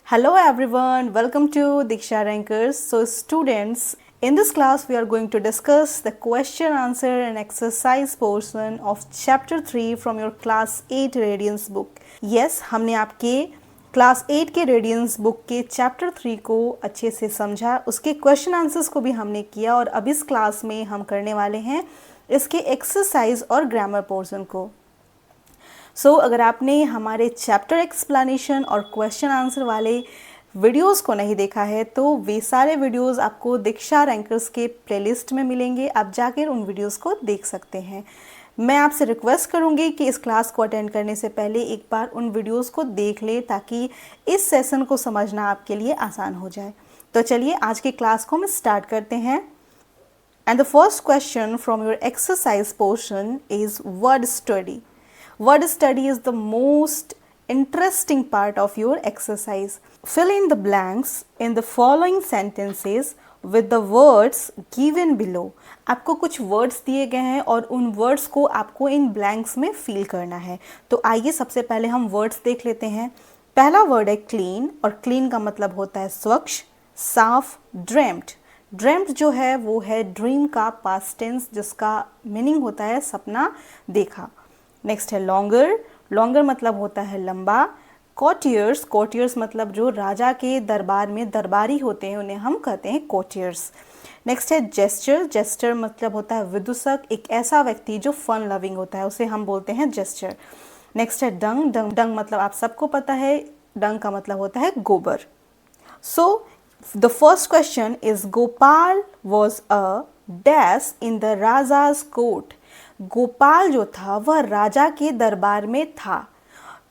Hello everyone, welcome to Diksha Rankers. So students, in this class we are going to discuss the question answer and exercise portion of chapter 3 from your class 8 Radiance book. Yes, हमने आपके class 8 के radiance book के chapter 3 को अच्छे से समझा, उसके question answers को भी हमने किया और अब इस क्लास में हम करने वाले हैं इसके एक्सरसाइज और ग्रामर पोर्शन को। अगर आपने हमारे चैप्टर एक्सप्लेनेशन और क्वेश्चन आंसर वाले वीडियोस को नहीं देखा है तो वे सारे वीडियोस आपको दीक्षा रैंकर्स के प्लेलिस्ट में मिलेंगे, आप जाकर उन वीडियोस को देख सकते हैं। मैं आपसे रिक्वेस्ट करूंगी कि इस क्लास को अटेंड करने से पहले एक बार उन वीडियोस को देख लें ताकि इस सेशन को समझना आपके लिए आसान हो जाए। तो चलिए आज की क्लास को हम स्टार्ट करते हैं। And the first question from your exercise portion is word study. Word study is the most interesting part of your exercise. Fill in the blanks in the following sentences with the words given below. आपको कुछ words दिए गए हैं और उन words को आपको इन blanks में fill करना है। तो आइए सबसे पहले हम words देख लेते हैं। पहला word है clean और clean का मतलब होता है स्वच्छ, साफ, dreamt. dreamt जो है वो है dream का past tense जिसका meaning होता है सपना देखा। नेक्स्ट है लॉन्गर. लॉन्गर मतलब होता है लंबा. कोटियर्स. कोटियर्स मतलब जो राजा के दरबार में दरबारी होते हैं उन्हें हम कहते हैं कोटियर्स. नेक्स्ट है जेस्चर. जेस्चर मतलब होता है विदूषक, एक ऐसा व्यक्ति जो फन लविंग होता है उसे हम बोलते हैं जेस्चर. नेक्स्ट है डंग. डंग डंग मतलब आप सबको पता है, डंग का मतलब होता है गोबर. सो the first question is Gopal was a dash in the rajas court. Gopal जो था वह राजा के दरबार में था.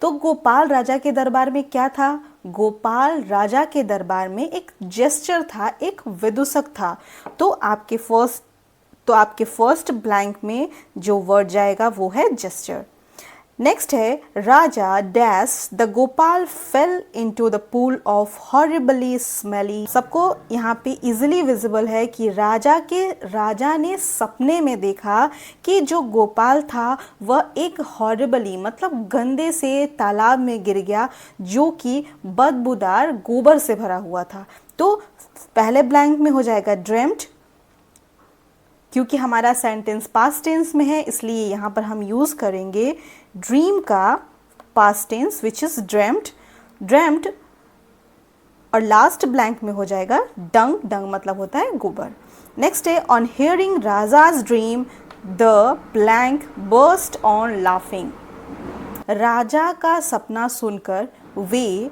तो गोपाल राजा के दरबार में क्या था? गोपाल राजा के दरबार में एक जेस्चर था, एक विदूषक था. तो आपके फर्स्ट ब्लैंक में जो वर्ड जाएगा वो है जेस्चर. नेक्स्ट है Raja dash the Gopal fell into the pool of horribly smelly. सबको यहाँ पे इजीली विजिबल है कि राजा ने सपने में देखा कि जो गोपाल था वह एक हॉरिबली मतलब गंदे से तालाब में गिर गया जो कि बदबूदार गोबर से भरा हुआ था. तो पहले ब्लैंक में हो जाएगा ड्रीम्ड. क्योंकि हमारा सेंटेंस पास्ट टेंस में है इसलिए यहाँ पर हम यूज़ करेंगे ड्रीम का past tense which is dreamed. Dreamed और लास्ट ब्लैंक में हो जाएगा डंग. डंग मतलब होता है गोबर. नेक्स्ट है on hearing Raja's dream the blank burst on laughing. Raja का सपना सुनकर वे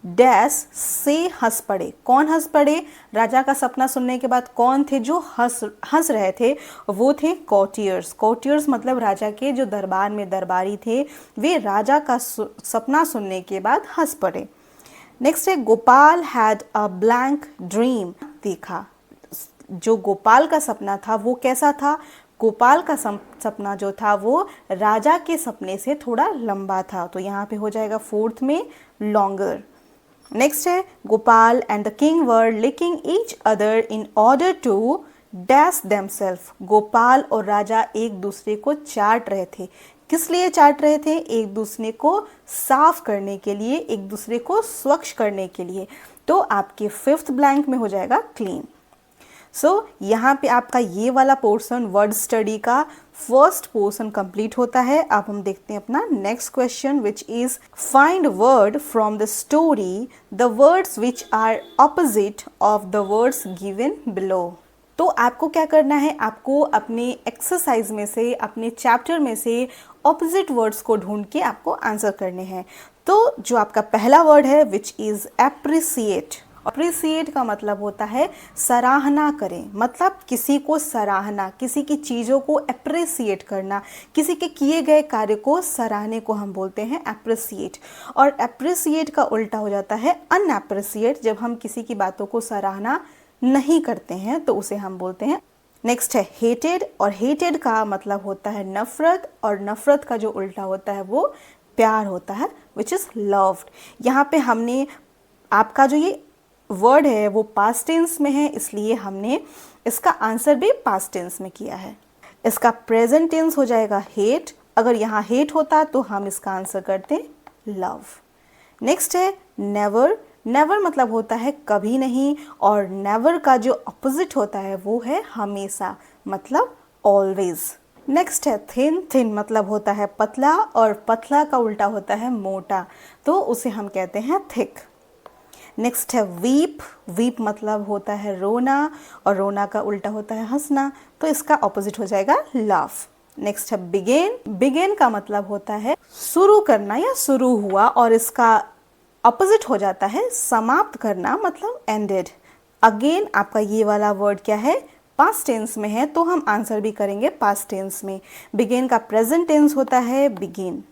डैश से हंस पड़े. कौन हंस पड़े? राजा का सपना सुनने के बाद कौन थे जो हंस रहे थे? वो थे कोटियर्स. कोटियर्स मतलब राजा के जो दरबार में दरबारी थे, वे राजा का सपना सुनने के बाद हंस पड़े. नेक्स्ट है Gopal had a blank dream. देखा जो गोपाल का सपना था वो कैसा था? गोपाल का सपना जो था वो राजा के सपने से थोड़ा लंबा था. तो यहाँ पे हो जाएगा फोर्थ में लॉन्गर. नेक्स्ट है Gopal and the king were licking each other in order to dash themselves. Gopal और राजा एक दूसरे को चाट रहे थे. किस लिए चाट रहे थे? एक दूसरे को साफ करने के लिए, एक दूसरे को स्वच्छ करने के लिए. तो आपके फिफ्थ ब्लैंक में हो जाएगा क्लीन. यहाँ पे आपका ये वाला पोर्शन वर्ड स्टडी का फर्स्ट पोर्शन कंप्लीट होता है. अब हम देखते हैं अपना next question which is find word from the story the words which are opposite of the words given below. तो आपको क्या करना है? आपको अपने एक्सरसाइज में से, अपने चैप्टर में से ऑपोजिट वर्ड्स को ढूंढ के आपको आंसर करने हैं. तो जो आपका पहला वर्ड है विच इज एप्रिसिएट. अप्रिसिएट का मतलब होता है सराहना करें, मतलब किसी को सराहना, किसी की चीज़ों को अप्रिसिएट करना, किसी के किए गए कार्य को सराहने को हम बोलते हैं अप्रिसिएट. और अप्रिसिएट का उल्टा हो जाता है अनअप्रिसिएट. जब हम किसी की बातों को सराहना नहीं करते हैं तो उसे हम बोलते हैं. नेक्स्ट है हेटेड और हेटेड का मतलब होता है नफरत और नफरत का जो उल्टा होता है वो प्यार होता है विच इज़ लव्ड. यहाँ पे हमने आपका जो ये वर्ड है वो पास्ट टेंस में है इसलिए हमने इसका आंसर भी पास्ट टेंस में किया है. इसका प्रेजेंट टेंस हो जाएगा हेट. अगर यहाँ हेट होता तो हम इसका आंसर करते लव. नेक्स्ट है नेवर. नेवर मतलब होता है कभी नहीं, और नेवर का जो अपोजिट होता है वो है हमेशा, मतलब ऑलवेज। नेक्स्ट है थिन। थिन मतलब होता है पतला, और पतला का उल्टा होता है मोटा, तो उसे हम कहते हैं थिक। नेक्स्ट है वीप। वीप मतलब होता है रोना, और रोना का उल्टा होता है हंसना, तो इसका ऑपोजिट हो जाएगा लाफ। नेक्स्ट है बिगेन। बिगेन का मतलब होता है शुरू करना या शुरू हुआ, और इसका ऑपोजिट हो जाता है समाप्त करना, मतलब एंडेड। अगेन आपका ये वाला वर्ड क्या है, पास्ट टेंस में है, तो हम आंसर भी करेंगे पास्ट टेंस में। बिगेन का प्रेजेंट टेंस होता है बिगिन,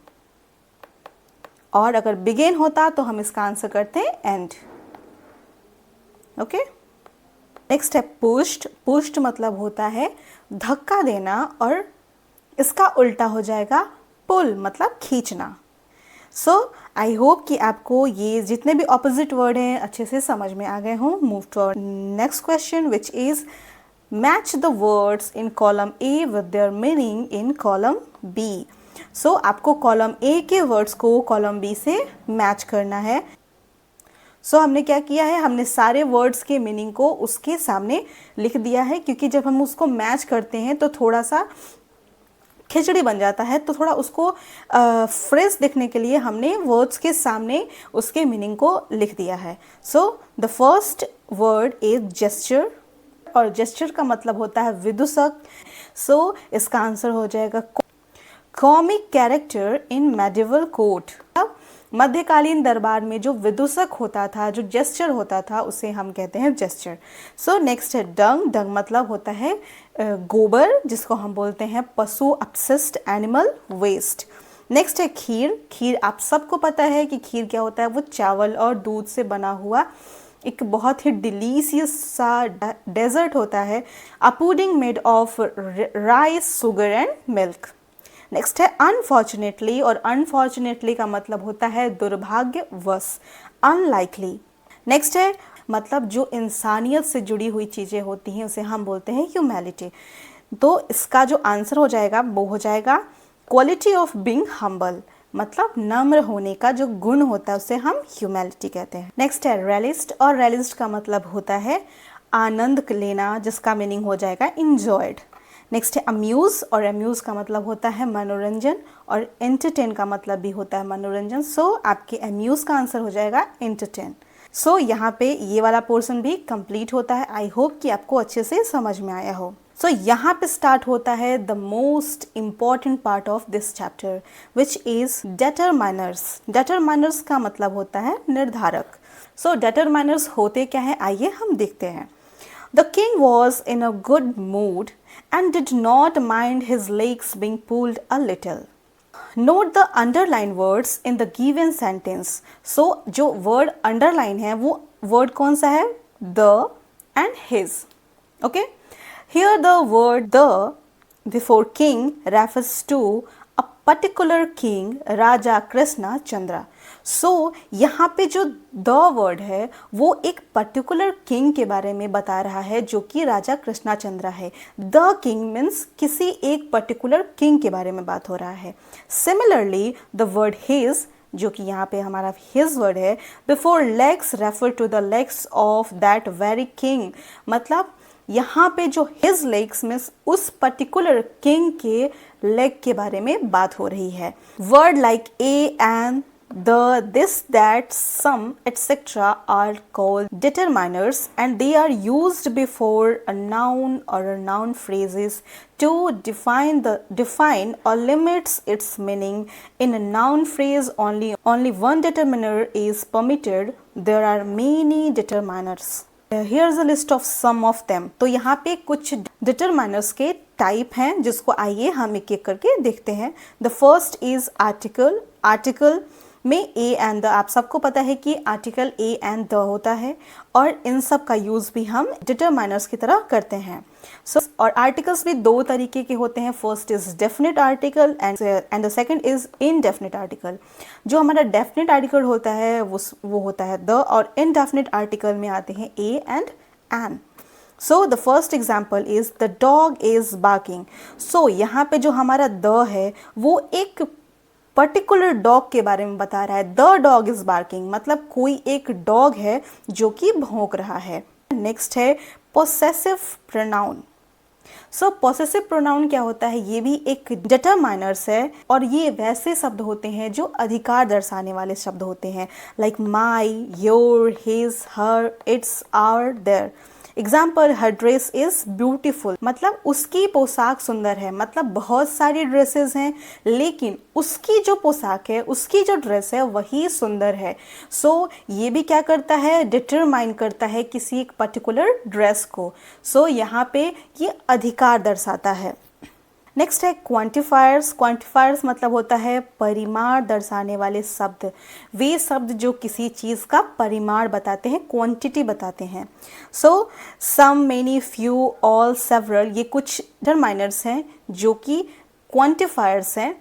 और अगर बिगेन होता तो हम इसका आंसर करते हैं एंड। ओके। नेक्स्ट है पुश्ड। पुश्ड मतलब होता है धक्का देना, और इसका उल्टा हो जाएगा पुल, मतलब खींचना। सो आई होप कि आपको ये जितने भी ऑपोजिट वर्ड हैं अच्छे से समझ में आ गए हों। Move to next question which is match the words in column A with their meaning in column B. So आपको कॉलम ए के वर्ड्स को कॉलम बी से मैच करना है। सो हमने क्या किया है, हमने सारे वर्ड्स के मीनिंग को उसके सामने लिख दिया है, क्योंकि जब हम उसको मैच करते हैं तो थोड़ा सा खिचड़ी बन जाता है, तो थोड़ा उसको फ्रेश दिखने के लिए हमने वर्ड्स के सामने उसके मीनिंग को लिख दिया है। सो the first word is gesture, और जेस्चर का मतलब होता है विदूषक। सो इसका आंसर हो जाएगा comic character in medieval court. मध्यकालीन दरबार में जो विदूषक होता था, जो जेस्चर होता था, उसे हम कहते हैं जेस्चर। सो नेक्स्ट है डंग। डंग मतलब होता है गोबर, जिसको हम बोलते हैं पशु अपशिष्ट, एनिमल वेस्ट। नेक्स्ट है खीर। खीर आप सबको पता है कि खीर क्या होता है, वो चावल और दूध से बना हुआ एक बहुत ही डिलीशियस सा डेजर्ट होता है। A pudding made of rice, sugar and milk. Next है अनफॉर्चुनेटली, और अनफॉर्चुनेटली का मतलब होता है दुर्भाग्यवश, अनलाइकली। नेक्स्ट है मतलब जो इंसानियत से जुड़ी हुई चीज़ें होती हैं उसे हम बोलते हैं ह्यूमैनिटी। तो इसका जो आंसर हो जाएगा वो हो जाएगा क्वालिटी ऑफ बीइंग हम्बल, मतलब नम्र होने का जो गुण होता है उसे हम ह्यूमैनिटी कहते हैं। नेक्स्ट है रेलिस्ट, और रेलिस्ट का मतलब होता है आनंद लेना, जिसका मीनिंग हो जाएगा इंजॉयड। नेक्स्ट है अम्यूज़, और अम्यूज़ का मतलब होता है मनोरंजन, और एंटरटेन का मतलब भी होता है मनोरंजन। सो आपके अम्यूज़ का आंसर हो जाएगा एंटरटेन। सो यहाँ पे ये वाला पोर्शन भी कंप्लीट होता है। आई होप कि आपको अच्छे से समझ में आया हो। सो यहाँ पे स्टार्ट होता है the most important part of this chapter which is determiners. Determiners का मतलब होता है निर्धारक। सो डिटरमाइनर्स होते क्या है, आइए हम देखते हैं। The king was in a good mood and did not mind his legs being pulled a little. Note the underlined words in the given sentence. So जो word underline है वो word कौन सा है, the and his. Okay. Here the word the before king refers to a particular king, राजा कृष्णा चंद्रा। सो यहाँ पे जो the word है वो एक पर्टिकुलर किंग के बारे में बता रहा है, जो कि राजा कृष्णाचंद्र है। द किंग मीन्स किसी एक पर्टिकुलर किंग के बारे में बात हो रहा है। सिमिलरली द वर्ड हिज, जो कि यहाँ पे हमारा हिज वर्ड है, before legs refer to the legs of that very king, मतलब यहाँ पे जो हिज लेग्स मीन्स उस पर्टिकुलर किंग के लेग के बारे में बात हो रही है। Word like a and the, this, that, some, etc. are called determiners, and they are used before a noun or a noun phrases to define or limits its meaning. In a noun phrase only one determiner is permitted. There are many determiners. Here's a list of some of them. तो यहाँ पे कुछ determiners के type हैं जिसको आइए हम एक एक करके देखते हैं। The first is article. Article में ए एंड द, आप सबको पता है कि आर्टिकल ए एंड द होता है, और इन सब का यूज़ भी हम डिटरमाइनर्स की तरह करते हैं। सो और आर्टिकल्स भी दो तरीके के होते हैं। First is definite article and the second is indefinite article. जो हमारा डेफिनेट आर्टिकल होता है वो होता है द, और इनडेफिनेट आर्टिकल में आते हैं a and an. So the first example is the dog is barking. So यहाँ पे जो हमारा द है वो एक पर्टिकुलर डॉग के बारे में बता रहा है। द डॉग इज बार्किंग, मतलब कोई एक डॉग है जो कि भौंक रहा है। नेक्स्ट है पोसेसिव प्रोनाउन। सो पोसेसिव प्रोनाउन क्या होता है? ये भी एक डिटरमाइनर्स है और ये वैसे शब्द होते हैं जो अधिकार दर्शाने वाले शब्द होते हैं, like my, your, his, her, its, our, their. Example, her dress is beautiful, मतलब उसकी पोशाक सुंदर है। मतलब बहुत सारी ड्रेसेस हैं लेकिन उसकी जो पोशाक है, उसकी जो ड्रेस है वही सुंदर है। सो ये भी क्या करता है? डिटरमाइन करता है किसी एक पर्टिकुलर ड्रेस को। सो यहाँ पे ये अधिकार दर्शाता है। नेक्स्ट है क्वांटिफायर्स। क्वांटिफायर्स मतलब होता है परिमाण दर्शाने वाले शब्द। वे शब्द जो किसी चीज़ का परिमाण बताते हैं, क्वांटिटी बताते हैं। सो सम, मेनी, फ्यू, ऑल, सेवरल, ये कुछ डिटरमाइनर्स हैं जो कि क्वांटिफायर्स हैं।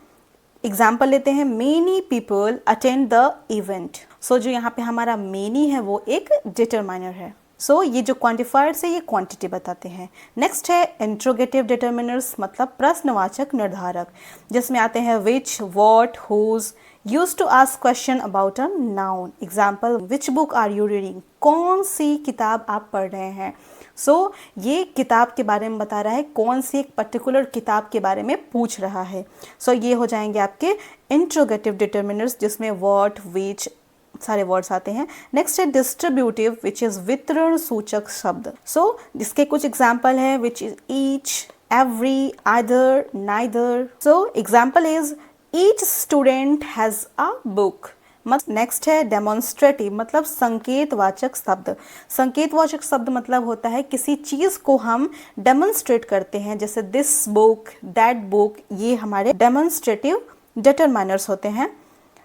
एग्जाम्पल लेते हैं, many people attend the event. So जो यहाँ पे हमारा मेनी है वो एक डिटरमाइनर है। सो ये जो क्वांटिफायर्स है ये क्वांटिटी बताते हैं। नेक्स्ट है इंट्रोगेटिव डिटरमिनर्स, मतलब प्रश्नवाचक निर्धारक, जिसमें आते हैं which, what, whose, used to ask question about a noun. Example, which book are you reading, कौन सी किताब आप पढ़ रहे हैं। सो ये किताब के बारे में बता रहा है, कौन सी एक पर्टिकुलर किताब के बारे में पूछ रहा है। सो ये हो जाएंगे आपके इंट्रोगेटिव डिटरमिनर्स, जिसमें व्हाट, विच सारे वर्ड्स आते हैं। नेक्स्ट है डिस्ट्रीब्यूटिव, विच इज वितरण सूचक शब्द। सो जिसके कुछ एग्जाम्पल है, which is each, every, either, neither. So example is each student has a book. Next है डेमोन्स्ट्रेटिव, मतलब संकेतवाचक शब्द। संकेतवाचक शब्द मतलब होता है किसी चीज को हम डेमोन्स्ट्रेट करते हैं, जैसे दिस बुक, दैट बुक, ये हमारे डेमोन्स्ट्रेटिव डिटरमाइनर्स होते हैं।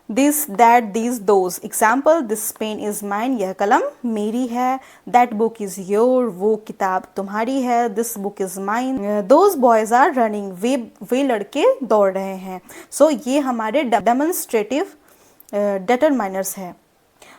This, that, these, those. Example, this pen is mine, यह कलम मेरी है। दैट बुक इज योर, वो किताब तुम्हारी है। This book is mine. Those boys are running, वे लड़के दौड़ रहे हैं। सो ये हमारे डेमोन्स्ट्रेटिव डिटरमाइनर्स है।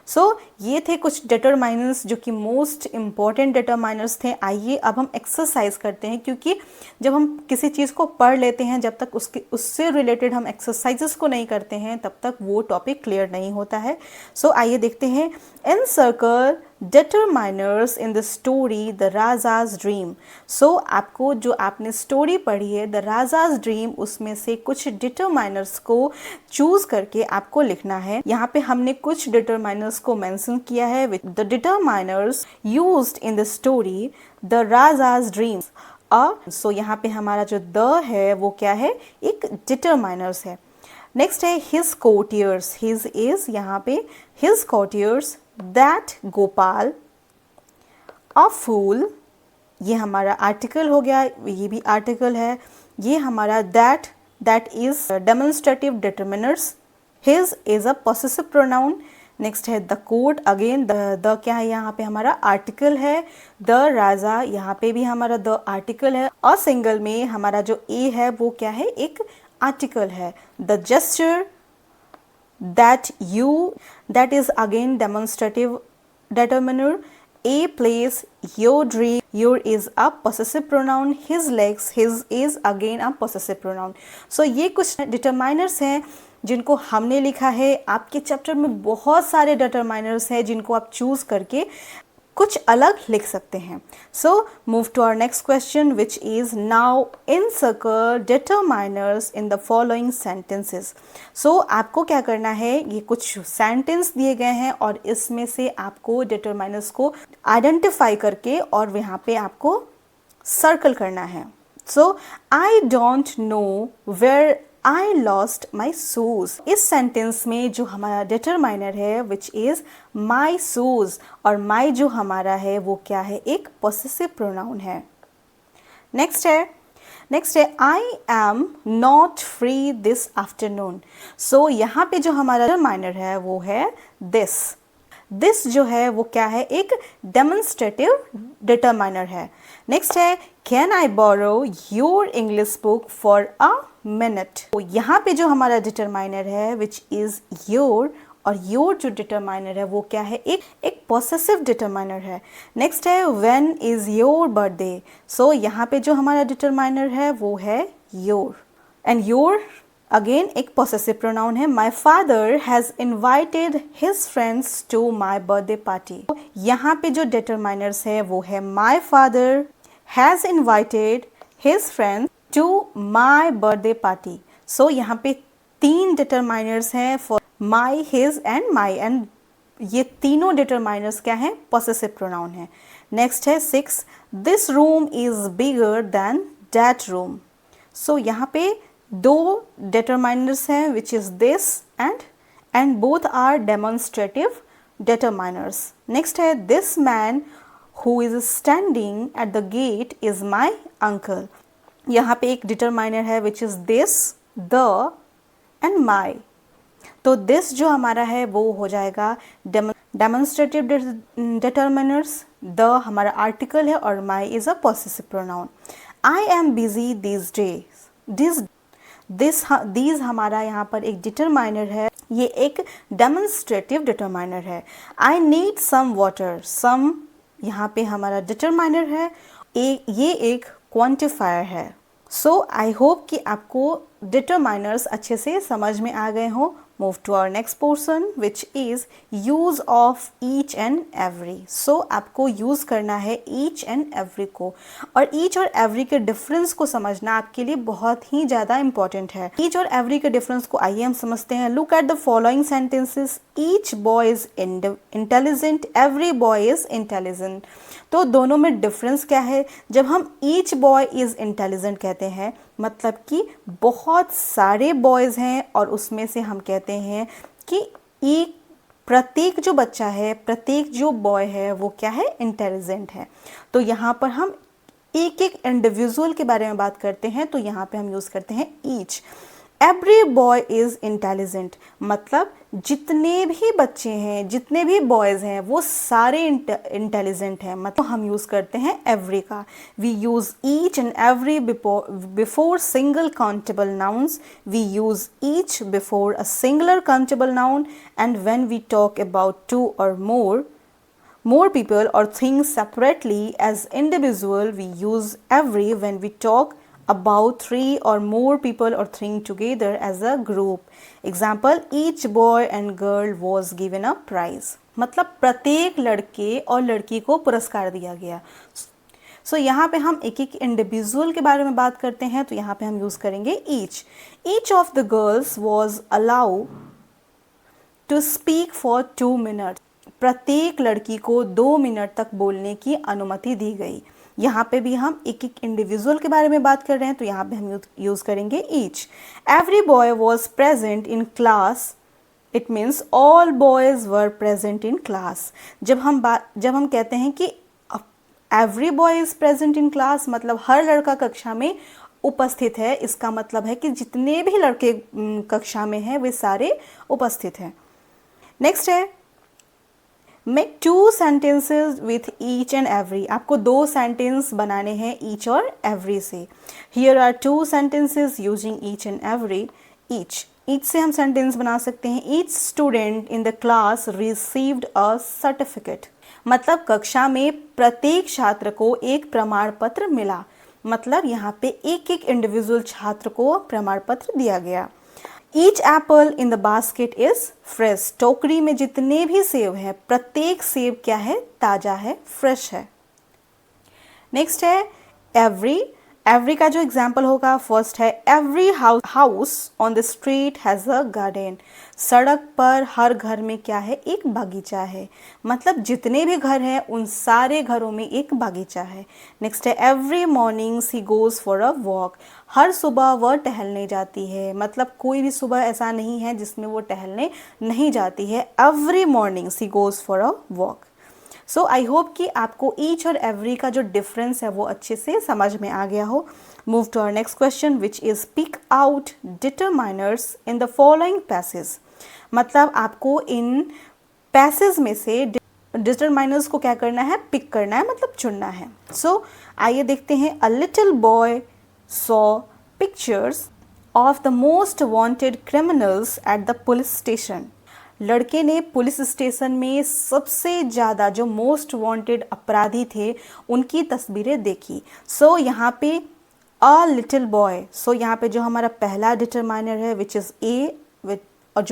सो ये थे कुछ डिटरमाइनर्स जो कि मोस्ट इम्पॉर्टेंट डिटरमाइनर्स थे। आइए अब हम एक्सरसाइज करते हैं, क्योंकि जब हम किसी चीज़ को पढ़ लेते हैं, जब तक उससे रिलेटेड हम एक्सरसाइजेस को नहीं करते हैं तब तक वो टॉपिक क्लियर नहीं होता है। सो आइए देखते हैं। Encircle determiners in the story the Raja's dream. So आपको जो आपने स्टोरी पढ़ी है द राजाज ड्रीम, उसमें से कुछ डिटरमाइनर्स को चूज करके आपको लिखना है। यहाँ पे हमने कुछ डिटरमाइनर्स को मेंशन किया है, with the determiners used in the story the Raja's dream. So यहाँ पे हमारा जो द है वो क्या है? एक डिटरमाइनर्स है। नेक्स्ट है हिज कोर्टियर्स। हिज इज यहाँ पे हिज कोर्टियर्स, दैट गोपाल, अ फूल, ये हमारा आर्टिकल हो गया, ये भी आर्टिकल है। ये हमारा that is demonstrative determiners. His is a possessive pronoun. Next है द कोर्ट, अगेन द क्या है? यहाँ पे हमारा आर्टिकल है। द राजा, यहाँ पे भी हमारा द आर्टिकल है। अ सिंगल में हमारा जो ए है वो क्या है? एक आर्टिकल है। The gesture, that is again demonstrative determiner. A place, your dream, your is a possessive pronoun. His legs, his is again a possessive pronoun. So ये कुछ determiners हैं जिनको हमने लिखा है। आपके चैप्टर में बहुत सारे determiners हैं जिनको आप चूज करके कुछ अलग लिख सकते हैं। So move to our next question, which is now encircle determiners in the following sentences. So आपको क्या करना है? ये कुछ सेंटेंस दिए गए हैं और इसमें से आपको डिटरमाइनर्स को आइडेंटिफाई करके और यहाँ पे आपको सर्कल करना है। So I don't know where I lost my shoes। इस सेंटेंस में जो हमारा डिटरमाइनर है which is my shoes, और my जो हमारा है वो क्या है? एक possessive pronoun है। नेक्स्ट है I am not free this afternoon। सो यहाँ पे जो हमारा डिटरमाइनर है वो है दिस जो है वो क्या है? एक डेमोन्स्ट्रेटिव डिटरमाइनर है। नेक्स्ट है can I borrow your English book for a minute. तो यहाँ पे जो हमारा डिटरमाइनर है विच इज योर, और योर जो डिटरमाइनर है वो क्या है? एक पोसेसिव डिटरमाइनर है। नेक्स्ट है when is your birthday. So यहाँ पे जो हमारा डिटरमाइनर है वो है योर, एंड योर अगेन एक पोसेसिव प्रोनाउन है, my father has invited his friends to my birthday party. यहाँ पे जो डिटरमाइनर्स है वो है my father has invited his friends to my birthday party. So यहाँ पे 3 डिटरमाइनर्स हैं for my, his and my, and ये तीनों डिटरमाइनर्स क्या हैं? पोसेसिव प्रोनाउन है। नेक्स्ट है 6, this room is bigger than that room. So यहाँ पे 2 डिटरमाइनर्स हैं which is this and both are demonstrative determiners. Next है this man who is standing at the gate is my uncle. यहाँ पे एक determiner है which is this, the and my. तो this जो हमारा है वो हो जाएगा डेमोन्स्ट्रेटिव डिटरमिनर्स, द हमारा आर्टिकल है और my is a possessive pronoun. I am busy these days, these हमारा यहाँ पर एक डिटरमाइनर है, ये एक डेमोन्स्ट्रेटिव डिटरमाइनर है। आई नीड सम वाटर, सम यहाँ पे हमारा डिटरमाइनर है, ये एक क्वांटिफायर है। सो आई होप कि आपको डिटरमाइनर्स अच्छे से समझ में आ गए हों। Move to our next portion which is use of each and every. So आपको यूज़ करना है ईच एंड एवरी को, और ईच और एवरी के डिफरेंस को समझना आपके लिए बहुत ही ज़्यादा इंपॉर्टेंट है। ईच और एवरी के डिफरेंस को आइए हम समझते हैं। Look at the following sentences, each boy is intelligent, every boy is intelligent. तो दोनों में डिफरेंस क्या है? जब हम ईच बॉय इज़ इंटेलिजेंट कहते हैं मतलब कि बहुत सारे बॉयज़ हैं और उसमें से हम कहते हैं कि एक प्रत्येक जो बच्चा है, प्रत्येक जो बॉय है वो क्या है? इंटेलिजेंट है। तो यहाँ पर हम एक एक इंडिविजुअल के बारे में बात करते हैं, तो यहाँ पे हम यूज़ करते हैं each. Every boy is intelligent मतलब जितने भी बच्चे हैं, जितने भी बॉयज़ हैं वो सारे इंटेलिजेंट हैं, मतलब हम यूज़ करते हैं एवरी का। We use each and every before single countable nouns, we use each before a singular countable noun, and when we talk about 2 or more people or things separately as individual, we use every when we talk about 3 or more people or things together as a group. Example, each boy and girl was given a prize. मतलब प्रत्येक लड़के और लड़की को पुरस्कार दिया गया। सो यहाँ पे हम एक एक इंडिविजुअल के बारे में बात करते हैं, तो यहाँ पे हम यूज़ करेंगे each. Each of the girls was allowed to speak for 2 minutes. प्रत्येक लड़की को 2 मिनट तक बोलने की अनुमति दी गई। यहाँ पे भी हम एक एक इंडिविजुअल के बारे में बात कर रहे हैं, तो यहाँ पे हम यूज़ करेंगे each. Every boy was present in class, it means all boys were present in class. जब हम कहते हैं कि every boy is present in class मतलब हर लड़का कक्षा में उपस्थित है, इसका मतलब है कि जितने भी लड़के कक्षा में हैं वे सारे उपस्थित हैं। नेक्स्ट है make 2 sentences with each and every। आपको 2 सेंटेंस बनाने हैं ईच और एवरी से। Here are 2 sentences using each and every। each से हम सेंटेंस बना सकते हैं, each student in the class received a certificate। मतलब कक्षा में प्रत्येक छात्र को एक प्रमाण पत्र मिला, मतलब यहाँ पे एक एक इंडिविजुअल छात्र को प्रमाण पत्र दिया गया। Each apple in the basket is fresh. टोकरी में जितने भी सेब हैं प्रत्येक सेब क्या है? ताज़ा है, फ्रेश है। नेक्स्ट है एवरी। एवरी का जो एग्जाम्पल होगा फर्स्ट है every house on the street has a garden. सड़क पर हर घर में क्या है? एक बागीचा है, मतलब जितने भी घर हैं उन सारे घरों में एक बागीचा है। नेक्स्ट है every morning she goes for a walk. हर सुबह वह टहलने जाती है, मतलब कोई भी सुबह ऐसा नहीं है जिसमें वो टहलने नहीं जाती है। Every morning she goes for a walk. So I hope कि आपको ईच और एवरी का जो डिफरेंस है वो अच्छे से समझ में आ गया हो। Move to our next question which is pick out determiners in the following passage. मतलब आपको इन पैसेज में से डिटरमाइनर्स को क्या करना है? पिक करना है, मतलब चुनना है। सो आइए देखते हैं। A little boy saw pictures of the most wanted criminals at the police station. लड़के ने पुलिस स्टेशन में सबसे ज़्यादा जो मोस्ट वांटेड अपराधी थे उनकी तस्वीरें देखी। सो यहाँ पे अ लिटिल बॉय, सो यहाँ पे जो हमारा पहला डिटरमाइनर है विच इज़ ए, और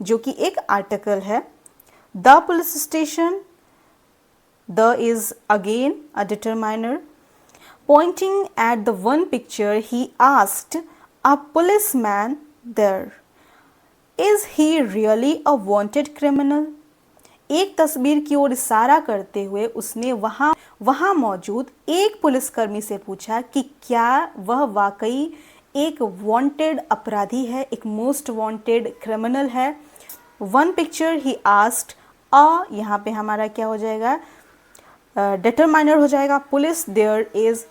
जो कि एक आर्टिकल है. The police station, the is again a determiner. Pointing at the one picture he asked a policeman there, is he really a wanted criminal. एक तस्वीर की ओर इशारा करते हुए उसने वहाँ मौजूद एक पुलिसकर्मी से पूछा कि क्या वह वाकई एक वांटेड अपराधी है, एक मोस्ट वांटेड क्रिमिनल है. One picture he asked a, यहाँ पे हमारा क्या हो जाएगा, डिटरमाइनर हो जाएगा. Police there is,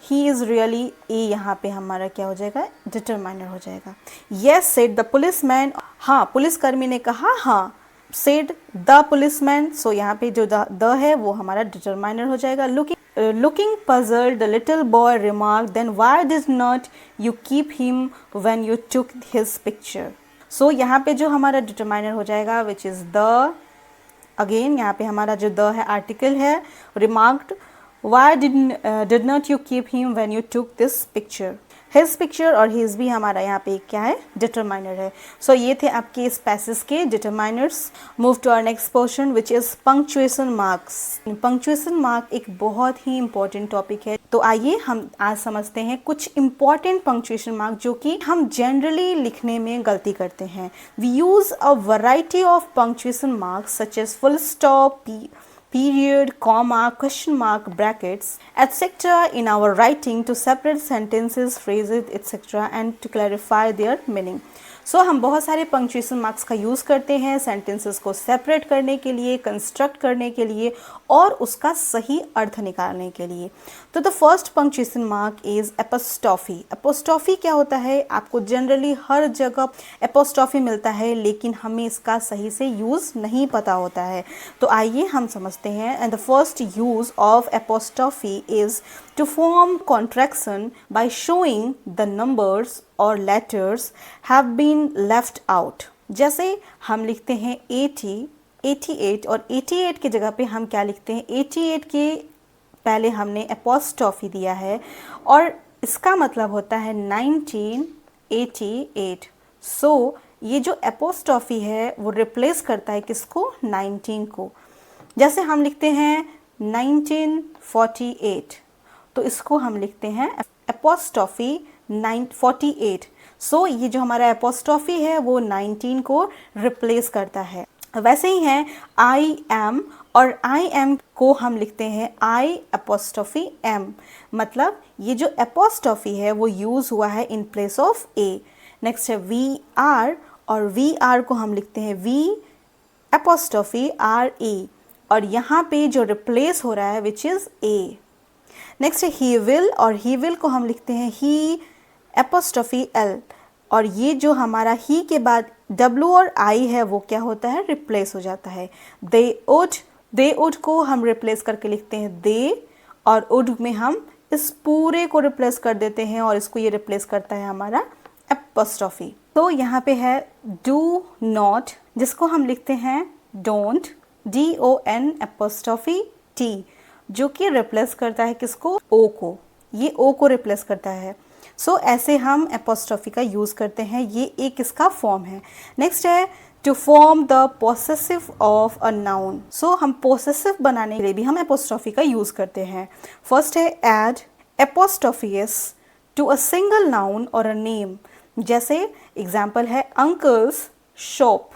he is really, a यहाँ पे हमारा क्या हो जाएगा, डिटरमाइनर हो जाएगा. यस सेड द पुलिसमैन, हाँ पुलिसकर्मी ने कहा हाँ. सेड द पुलिसमैन, सो यहाँ पे जो द है वो हमारा डिटरमाइनर हो जाएगा. Looking puzzled the little boy remark, then why did not you keep him when you took his picture. So यहाँ पे जो हमारा डिटरमाइनर हो जाएगा विच इज़ द. अगेन यहाँ पे हमारा जो द है आर्टिकल है. Remarked, why did not you keep him when you took this picture. his picture और his भी हमारा यहाँ पे क्या है, डिटरमाइनर है. सो ये थे आपके इस पैसेज के determiners. Move to our next portion which is punctuation marks. Punctuation mark एक बहुत ही इंपॉर्टेंट टॉपिक है. तो आइए हम आज समझते हैं कुछ इंपॉर्टेंट पंक्चुएशन मार्क जो कि हम जनरली लिखने में गलती करते हैं. We use a variety of punctuation marks such as full stop, period, comma, question mark, brackets, etc. in our writing to separate sentences, phrases, etc. and to clarify their meaning. सो हम बहुत सारे punctuation marks का use करते हैं sentences को separate करने के लिए, कंस्ट्रक्ट करने के लिए और उसका सही अर्थ निकालने के लिए. तो the first punctuation mark is apostrophe. Apostrophe क्या होता है, आपको जनरली हर जगह एपोस्ट्रॉफी मिलता है लेकिन हमें इसका सही से यूज़ नहीं पता होता है. तो आइए हम समझते हैं. And the first use of apostrophe is to form contraction by showing the numbers or letters have been left out. जैसे हम लिखते हैं 80, 88 और 88 की जगह पे हम क्या लिखते हैं, 88 के पहले हमने एपोस्ट्रॉफी दिया है और इसका मतलब होता है 1988. सो ये जो एपोस्ट्रॉफी है वो रिप्लेस करता है किसको, 19 को. जैसे हम लिखते हैं 1948 तो इसको हम लिखते हैं एपोस्ट्रॉफी 948. सो ये जो हमारा एपोस्ट्रॉफी है वो 19 को रिप्लेस करता है. वैसे ही है आई एम, और आई एम को हम लिखते हैं आई एपोस्ट्रॉफी एम. मतलब ये जो एपोस्ट्रॉफी है वो यूज़ हुआ है in place of A. Next है वी आर, और वी आर को हम लिखते हैं वी एपोस्ट्रॉफी आर ई, और यहाँ पे जो रिप्लेस हो रहा है विच इज़ ए. नेक्स्ट है ही विल, और ही विल को हम लिखते हैं ही एपोस्ट्रॉफी एल, और ये जो हमारा ही के बाद डब्ल्यू और आई है वो क्या होता है, रिप्लेस हो जाता है. दे उड को हम रिप्लेस करके लिखते हैं दे, और उड में हम इस पूरे को रिप्लेस कर देते हैं और इसको ये रिप्लेस करता है हमारा एपोस्ट्रॉफी. तो यहाँ पे है डू नॉट, जिसको हम लिखते हैं डोंट, DON एपोस्ट्रॉफी टी, जो कि रिप्लेस करता है किसको, ओ को. ये ओ को रिप्लेस करता है. सो ऐसे हम एपोस्ट्रॉफी का यूज़ करते हैं. ये एक इसका फॉर्म है. नेक्स्ट है to form the possessive of a noun. So हम पोसेसिव बनाने के लिए भी हम एपोस्ट्रॉफी का यूज़ करते हैं. फर्स्ट है add apostrophes to a single noun और अ नेम. जैसे एग्जाम्पल है अंकल्स शॉप,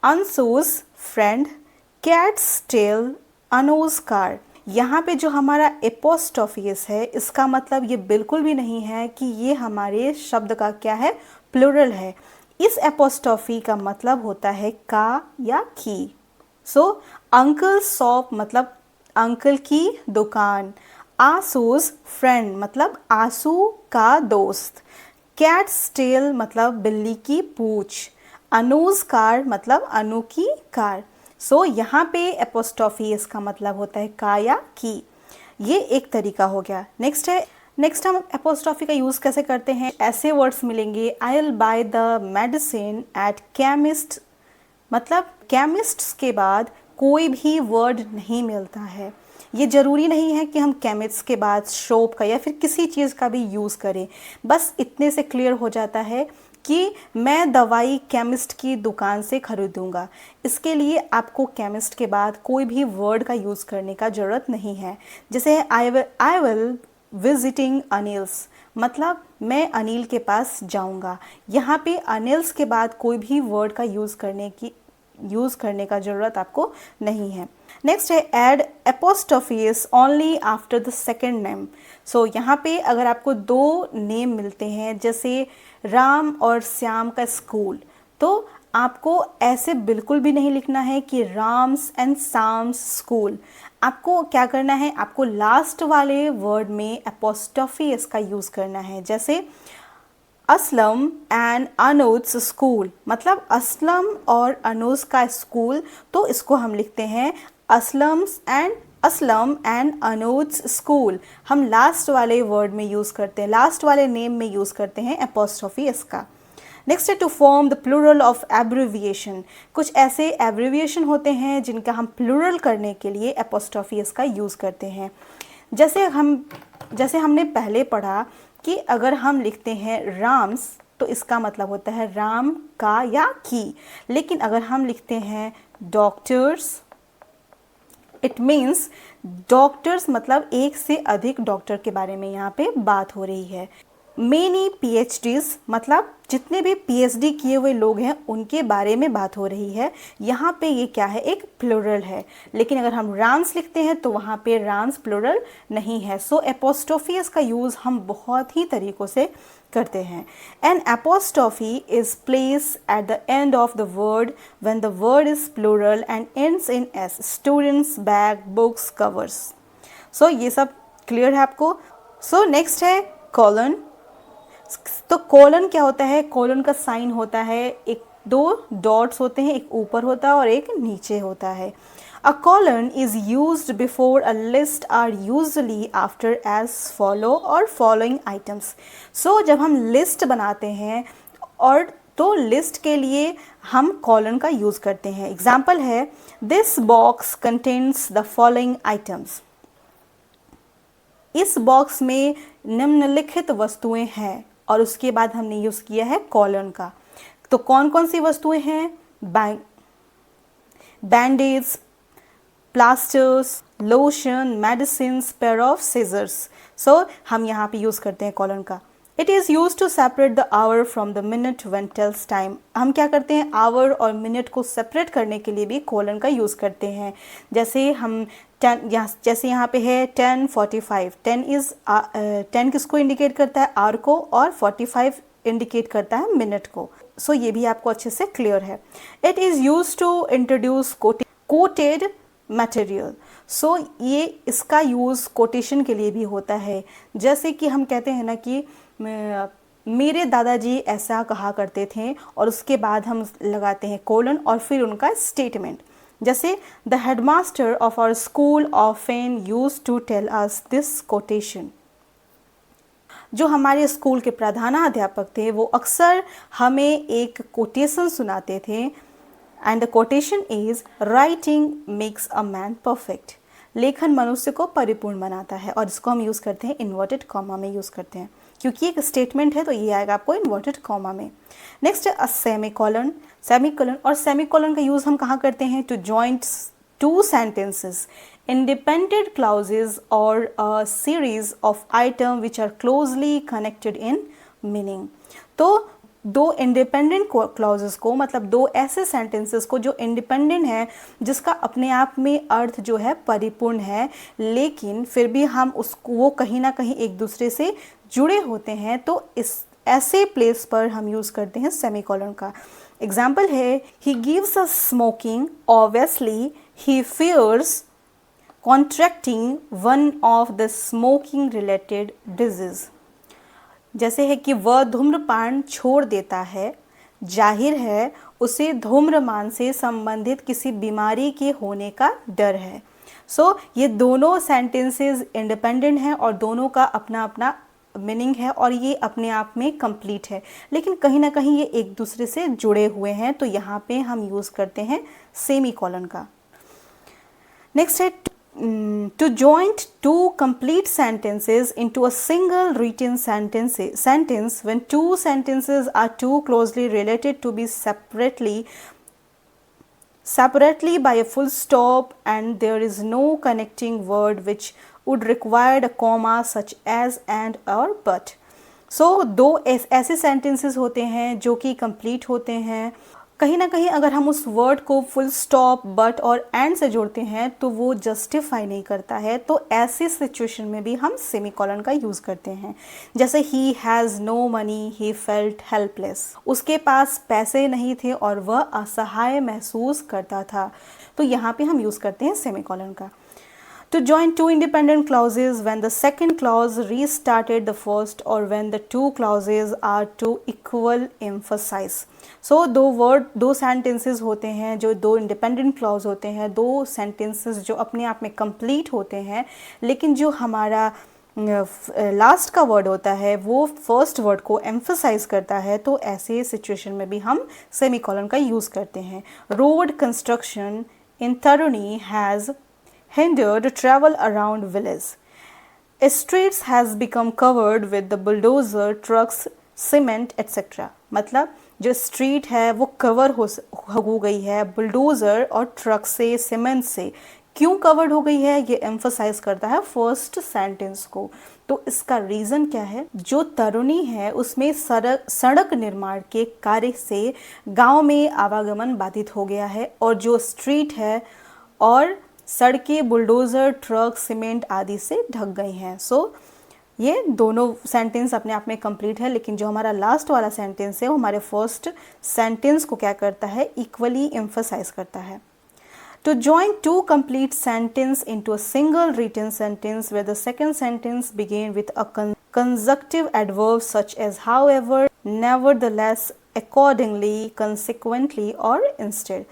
अनसूज फ्रेंड, कैट्स टेल, अनोज कार. यहाँ पे जो हमारा एपोस्ट्रॉफियस है इसका मतलब ये बिल्कुल भी नहीं है कि ये हमारे शब्द का क्या है, प्लूरल है. इस एपोस्ट्रॉफी का मतलब होता है का या की. सो अंकल शॉप मतलब अंकल की दुकान, आसूस फ्रेंड मतलब आंसू का दोस्त, कैट्स टेल मतलब बिल्ली की पूंछ, अनूज कार मतलब अनु की कार. सो यहाँ पे एपोस्ट्रॉफी इसका मतलब होता है का या की. ये एक तरीका हो गया. नेक्स्ट हम एपोस्ट्रॉफी का यूज़ कैसे करते हैं. ऐसे वर्ड्स मिलेंगे I will by the medicine eight chemist, मतलब केमिस्ट्स के बाद कोई भी वर्ड नहीं मिलता है. ये ज़रूरी नहीं है कि हम केमिस्ट के बाद सोप का या फिर किसी चीज़ का भी यूज़ करें। बस इतने से क्लियर हो जाता है कि मैं दवाई केमिस्ट की दुकान से खरीदूंगा। इसके लिए आपको केमिस्ट के बाद कोई भी वर्ड का यूज़ करने का ज़रूरत नहीं है। जैसे आई विल विजिटिंग अनिल्स, मतलब मैं अनिल के पास जाऊंगा। यहाँ पे अनिल्स के बाद कोई भी वर्ड का यूज़ करने का ज़रूरत आपको नहीं है। नेक्स्ट है add apostrophes only after the second name. So यहाँ पे अगर आपको दो नेम मिलते हैं, जैसे राम और श्याम का स्कूल, तो आपको ऐसे बिल्कुल भी नहीं लिखना है कि राम्स एंड साम्स स्कूल। आपको क्या करना है, आपको लास्ट वाले वर्ड में एपोस्ट्रोफी इसका यूज़ करना है। जैसे असलम एंड अनूज स्कूल, मतलब असलम और अनूज का स्कूल, तो इसको हम लिखते हैं असलम एंड अनूज स्कूल। हम लास्ट वाले वर्ड में यूज़ करते हैं, लास्ट वाले नेम में यूज़ करते हैं एपोस्ट्रोफी इसका। नेक्स्ट है to form the plural of abbreviation. कुछ ऐसे एब्रिविएशन होते हैं जिनका हम प्लूरल करने के लिए एपोस्ट्रोफी इसका यूज़ करते हैं। जैसे हमने पहले पढ़ा कि अगर हम लिखते हैं राम्स तो इसका मतलब होता है राम का या की, लेकिन अगर हम लिखते हैं डॉक्टर्स, इट मीन्स डॉक्टर्स मतलब एक से अधिक डॉक्टर के बारे में यहाँ पे बात हो रही है। मेनी PhDs मतलब जितने भी PhD किए हुए लोग हैं उनके बारे में बात हो रही है। यहाँ पे ये क्या है, एक प्लूरल है। लेकिन अगर हम राम्स लिखते हैं तो वहाँ पे राम्स प्लूरल नहीं है। सो एपोस्ट्रोफीज का यूज़ हम बहुत ही तरीक़ों से करते हैं। An apostrophe is place at the end of the word when the word is plural and ends in s. Students, bag, books, covers. So ये सब क्लियर है आपको। सो नेक्स्ट है कॉलन। तो कॉलन क्या होता है, कॉलन का साइन होता है, एक दो डॉट्स होते हैं, एक ऊपर होता है और एक नीचे होता है। A colon is used before a list or usually after as follow or following items. So जब हम लिस्ट बनाते हैं और तो लिस्ट के लिए हम कॉलन का यूज़ करते हैं। एग्जाम्पल है this box contains the following items. इस बॉक्स में निम्नलिखित वस्तुएं हैं और उसके बाद हमने यूज़ किया है कॉलन का। तो कौन कौन सी वस्तुएं हैं, bandage, plasters, lotion, medicine, pair of scissors. So हम यहाँ पे यूज़ करते हैं कॉलन का। It is use to separate the hour from the minute when tells time. हम क्या करते हैं, आवर और मिनट को सेपरेट करने के लिए भी कॉलन का यूज़ करते हैं। जैसे हम जैसे यहाँ पे है 10:45, 10 किसको इंडिकेट करता है, आवर को, और 45 इंडिकेट करता है मिनट को। सो ये भी आपको अच्छे से क्लियर है। It is use to introduce quoted material. So ये इसका यूज़ कोटेशन के लिए भी होता है। जैसे कि हम कहते हैं ना कि मेरे दादाजी ऐसा कहा करते थे, और उसके बाद हम लगाते हैं कोलन और फिर उनका स्टेटमेंट। जैसे the headmaster of our school often used to tell us this quotation. जो हमारे स्कूल के प्रधानाध्यापक थे वो अक्सर हमें एक कोटेशन सुनाते थे, and the quotation is writing makes a man perfect. लेखन मनुष्य को परिपूर्ण बनाता है, और इसको हम यूज़ करते हैं इन्वर्टेड कॉमा में यूज़ करते हैं, क्योंकि एक स्टेटमेंट है तो ये आएगा आपको इन्वर्टेड कॉमा में। नेक्स्ट है सेमीकोलन। और सेमीकोलन का यूज़ हम कहाँ करते हैं, to joint two sentences, independent clauses or a series of items which are closely connected in meaning। तो दो इंडिपेंडेंट क्लॉजेस को, मतलब दो ऐसे सेंटेंसेस को जो इंडिपेंडेंट है, जिसका अपने आप में अर्थ जो है परिपूर्ण है, लेकिन फिर भी हम उसको वो कहीं ना कहीं एक दूसरे से जुड़े होते हैं, तो इस ऐसे प्लेस पर हम यूज़ करते हैं सेमीकोलन का। एग्जाम्पल है he gives us smoking, obviously he fears contracting one of the smoking related disease. जैसे है कि वह धूम्रपान छोड़ देता है, जाहिर है उसे धूम्रपान से संबंधित किसी बीमारी के होने का डर है। सो ये दोनों सेंटेंसेस इंडिपेंडेंट हैं और दोनों का अपना अपना मीनिंग है, और ये अपने आप में कंप्लीट है, लेकिन कहीं ना कहीं ये एक दूसरे से जुड़े हुए हैं, तो यहाँ पे हम यूज़ करते हैं सेमीकोलन का। नेक्स्ट है To join two complete sentences into a single written sentence when two sentences are too closely related to be separately by a full stop and there is no connecting word which would require a comma such as and or but. So दो ऐसे sentences होते हैं जो कि complete होते हैं, कहीं ना कहीं अगर हम उस वर्ड को फुल स्टॉप बट और एंड से जोड़ते हैं तो वो जस्टिफाई नहीं करता है, तो ऐसी सिचुएशन में भी हम सेमीकोलन का यूज़ करते हैं। जैसे he has no money he felt helpless, उसके पास पैसे नहीं थे और वह असहाय महसूस करता था, तो यहाँ पे हम यूज़ करते हैं सेमीकोलन का। To join two independent clauses when the second clause restarted the first or when the two clauses are to equal emphasize. So दो sentences होते हैं जो दो independent clause होते हैं, दो sentences जो अपने आप में complete होते हैं, लेकिन जो हमारा लास्ट का वर्ड होता है वो फर्स्ट वर्ड को एम्फसाइज करता है, तो ऐसे सिचुएशन में भी हम सेमीकोलन का यूज़ करते हैं। रोड कंस्ट्रक्शन इन तरुणी has hindered travel around village. Streets has become covered with the bulldozer, trucks, cement, etc. मतलब जो स्ट्रीट है वो कवर हो गई है बुलडोज़र और ट्रक से, सीमेंट से। क्यों कवर्ड हो गई है, ये एम्फसाइज करता है फर्स्ट सेंटेंस को। तो इसका रीज़न क्या है, जो तरुणी है उसमें सड़क निर्माण के कार्य से गांव में आवागमन बाधित हो गया है और जो स्ट्रीट है और सड़कें बुलडोज़र, ट्रक, सीमेंट आदि से ढक गई हैं। सो ये दोनों सेंटेंस अपने आप में कंप्लीट है, लेकिन जो हमारा लास्ट वाला सेंटेंस है वो हमारे फर्स्ट सेंटेंस को क्या करता है, इक्वली एम्फसाइज करता है। To join two complete sentences into a single written sentence where the second sentence begin with a conjunctive adverb such as however, nevertheless, accordingly, consequently और instead.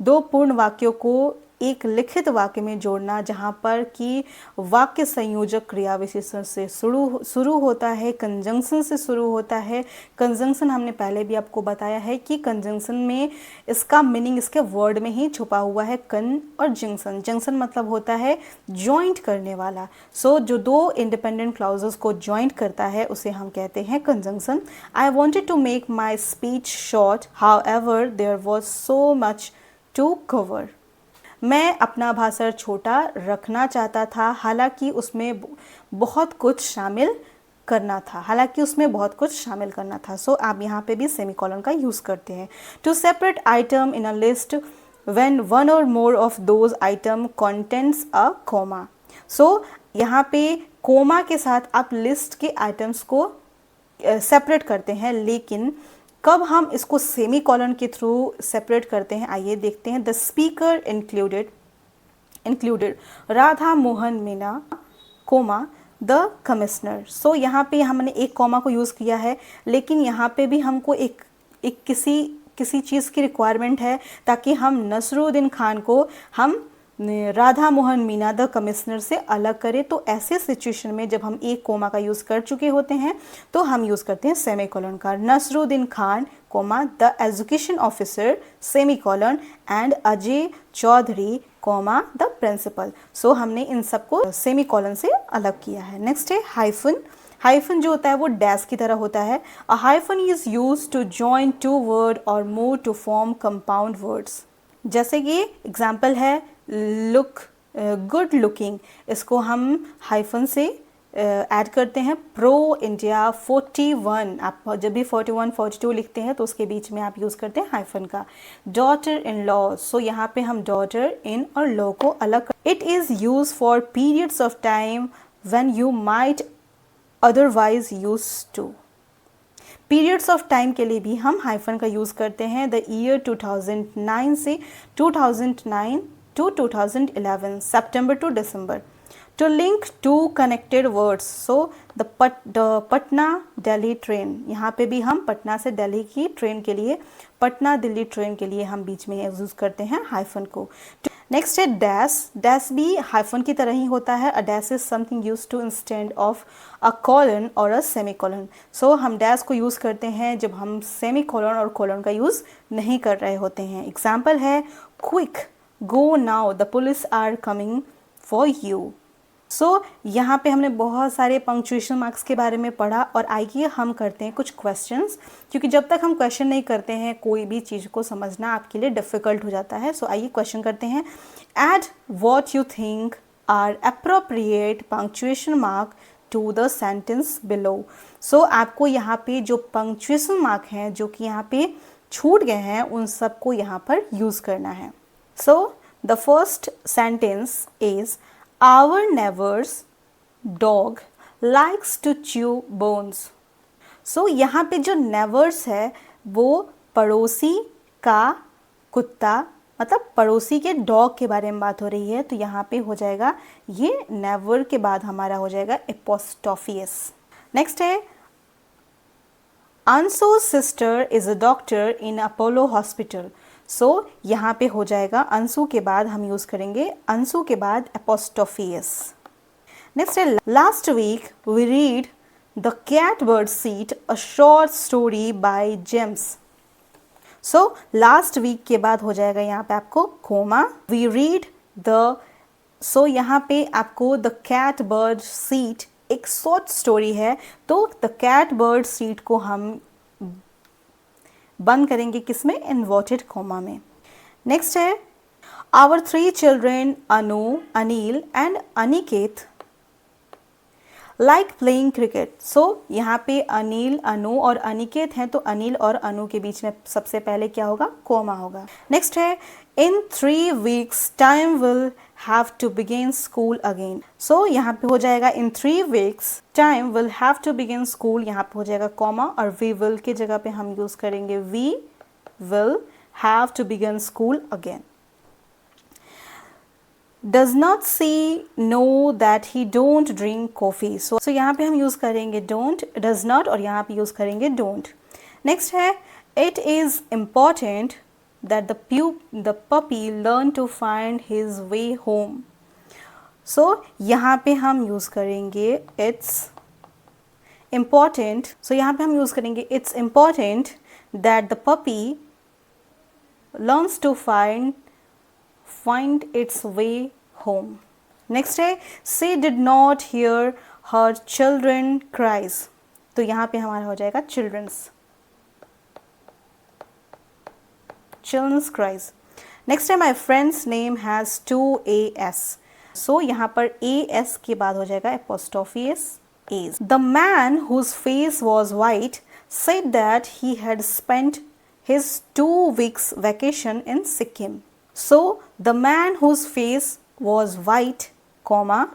दो पूर्ण वाक्यों को एक लिखित वाक्य में जोड़ना जहाँ पर कि वाक्य संयोजक क्रिया विशेषण से शुरू होता है, कंजंक्शन से शुरू होता है। कंजंक्शन हमने पहले भी आपको बताया है कि कंजंक्शन में इसका मीनिंग इसके वर्ड में ही छुपा हुआ है, कन और जंक्शन। जंक्शन मतलब होता है जॉइंट करने वाला। सो जो दो इंडिपेंडेंट क्लॉजेस को जॉइंट करता है उसे हम कहते हैं conjunction. I wanted to make my speech short, however there was so much to cover. मैं अपना भाषण छोटा रखना चाहता था, हालांकि उसमें बहुत कुछ शामिल करना था। सो आप यहाँ पे भी सेमीकोलन का यूज़ करते हैं। To separate item in a list when one or more of those item contents a comma. So यहाँ पे कोमा के साथ आप लिस्ट के आइटम्स को सेपरेट करते हैं, लेकिन कब हम इसको सेमीकोलन के थ्रू सेपरेट करते हैं, आइए देखते हैं। The speaker included Radha Mohan Meena comma the commissioner. So यहाँ पे हमने एक कोमा को यूज़ किया है, लेकिन यहाँ पे भी हमको एक किसी चीज़ की रिक्वायरमेंट है ताकि हम नसरुद्दीन खान को हम राधा मोहन मीना द कमिश्नर से अलग करें। तो ऐसे सिचुएशन में जब हम एक कोमा का यूज़ कर चुके होते हैं तो हम यूज़ करते हैं सेमीकोलन का। Nasruddin Khan comma the education officer semicolon and Ajay Chaudhary comma the principal. So हमने इन सबको सेमीकोलन से अलग किया है। नेक्स्ट है हाइफन। हाइफन जो होता है वो डैश की तरह होता है। A hyphen is use to join two word or more to form compound words. जैसे कि एग्जाम्पल है लुक, गुड लुकिंग, इसको हम हाइफन से ऐड करते हैं। प्रो इंडिया 41, आप जब भी 41 42 लिखते हैं तो उसके बीच में आप यूज़ करते हैं हाइफन का। डॉटर इन लॉ, सो यहाँ पे हम डॉटर इन और लॉ को अलग। It is use for periods of time when you might otherwise use to. Periods of time के लिए भी हम हाइफन का यूज़ करते हैं। द ईयर 2009 से 2009 to 2011, September to December. To link two connected words, so the Patna Delhi train, यहाँ पे भी हम पटना से दिल्ली की ट्रेन के लिए, पटना दिल्ली ट्रेन के लिए हम बीच में यूज़ करते हैं हाइफन को। नेक्स्ट है डैश। डैश भी हाइफन की तरह ही होता है। A dash is something use to instead of a colon और अ सेमीकोलन। सो हम डैश को यूज़ करते हैं जब हम सेमीकोलन और कोलन का यूज़ नहीं कर रहे होते हैं। एग्जाम्पल है quick go now, the police are coming for you. So यहाँ पे हमने बहुत सारे पंक्चुएशन मार्क्स के बारे में पढ़ा और आइए हम करते हैं कुछ क्वेश्चंस, क्योंकि जब तक हम क्वेश्चन नहीं करते हैं कोई भी चीज़ को समझना आपके लिए डिफ़िकल्ट हो जाता है। सो आइए क्वेश्चन करते हैं। Add what you think are appropriate punctuation mark to the sentence below. So आपको यहाँ पे जो पंक्चुएशन मार्क हैं जो कि यहाँ पे छूट गए हैं उन सबको यहाँ पर यूज़ करना है। सो the first sentence is Our neighbor's dog likes to chew bones. So यहाँ पे जो neighbors है वो पड़ोसी का कुत्ता, मतलब पड़ोसी के डॉग के बारे में बात हो रही है, तो यहाँ पे हो जाएगा ये neighbor के बाद हमारा हो जाएगा apostrophe s। नेक्स्ट है Ansu's sister is a doctor in Apollo Hospital. सो यहाँ पे हो जाएगा अंशु के बाद हम यूज़ करेंगे अंशु के बाद एपोस्ट्रोफी एस। नेक्स्ट है last week we read the cat bird seat a short story by James. So last week के बाद हो जाएगा यहाँ पे आपको comma we read the, so यहाँ पे आपको द कैट बर्ड सीट एक शॉर्ट स्टोरी है, तो द कैट बर्ड सीट को हम बंद करेंगे किसमें, इन्वर्टेड कॉमा में। नेक्स्ट है our 3 children Anu, Anil and Aniket like playing cricket. So यहाँ पे अनिल, अनु और अनिकेत हैं, तो अनिल और अनु के बीच में सबसे पहले क्या होगा, कॉमा होगा। नेक्स्ट है in 3 weeks time will have to begin school again. So यहाँ पे हो जाएगा in 3 weeks time will have to begin school, यहाँ पे हो जाएगा कॉमा और वी विल की जगह पे हम यूज करेंगे we will have to begin school again. does not see know that he don't drink coffee. So यहाँ पे हम यूज़ करेंगे don't, does not और यहाँ पे यूज़ करेंगे don't. Next है it is important that the puppy learn to find his way home. So यहाँ पे हम यूज़ करेंगे it's important. So यहाँ पे हम यूज़ करेंगे it's important that the puppy learns to find its way home. Next है she did not hear her children cries. तो यहाँ पे हमारा हो जाएगा children's cries. Next है my friend's name has 2 AS. So यहाँ पर AS के बाद हो जाएगा apostrophe S, A's. The man whose face was white said that he had spent his 2 weeks vacation in Sikkim. So the man whose face was white, comma,